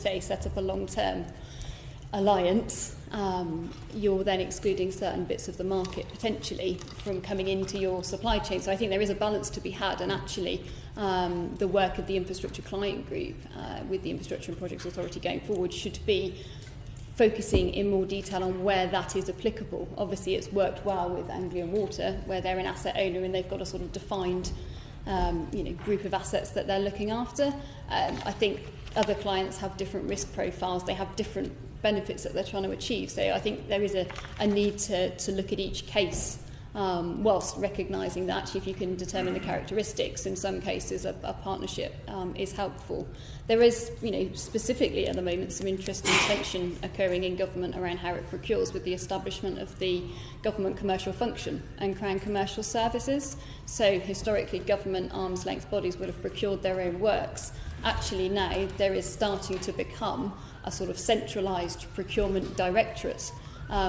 say set up a long-term alliance, you're then excluding certain bits of the market potentially from coming into your supply chain. So I think there is a balance to be had, and actually the work of the infrastructure client group with the Infrastructure and Projects Authority going forward should be focusing in more detail on where that is applicable. Obviously it's worked well with Anglian Water, where they're an asset owner and they've got a sort of defined group of assets that they're looking after. I think other clients have different risk profiles, they have different benefits that they're trying to achieve. So I think there is a need to look at each case whilst recognising that actually if you can determine the characteristics, in some cases a partnership is helpful. There is, specifically at the moment some interesting tension occurring in government around how it procures with the establishment of the government commercial function and Crown Commercial Services. So historically government arm's length bodies would have procured their own works. Actually now there is starting to become a sort of centralised procurement directorate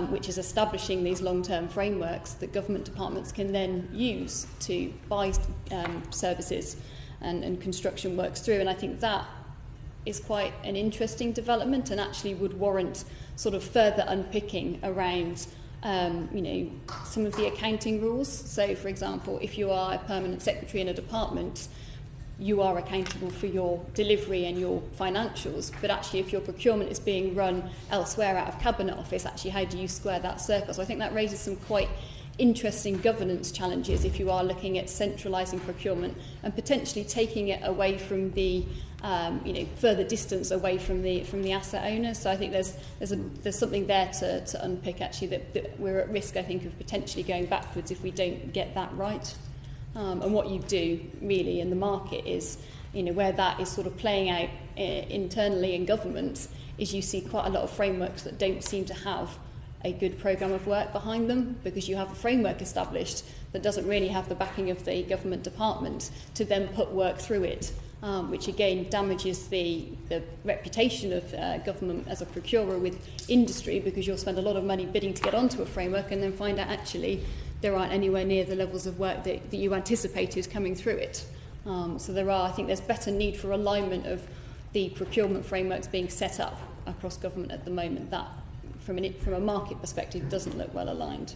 which is establishing these long-term frameworks that government departments can then use to buy services and construction works through. And I think that is quite an interesting development and actually would warrant sort of further unpicking around some of the accounting rules. So, for example, if you are a permanent secretary in a department, you are accountable for your delivery and your financials, but actually if your procurement is being run elsewhere out of Cabinet Office, actually how do you square that circle? So I think that raises some quite interesting governance challenges if you are looking at centralising procurement and potentially taking it away from the further distance away from the asset owners. So I think there's something there to unpick actually that we're at risk, I think, of potentially going backwards if we don't get that right. And what you do really in the market is, where that is sort of playing out internally in government, is you see quite a lot of frameworks that don't seem to have a good programme of work behind them, because you have a framework established that doesn't really have the backing of the government department to then put work through it, which again damages the reputation of government as a procurer with industry, because you'll spend a lot of money bidding to get onto a framework and then find out actually there aren't anywhere near the levels of work that you anticipated coming through it. So I think there's better need for alignment of the procurement frameworks being set up across government at the moment. That, from a market perspective, doesn't look well aligned.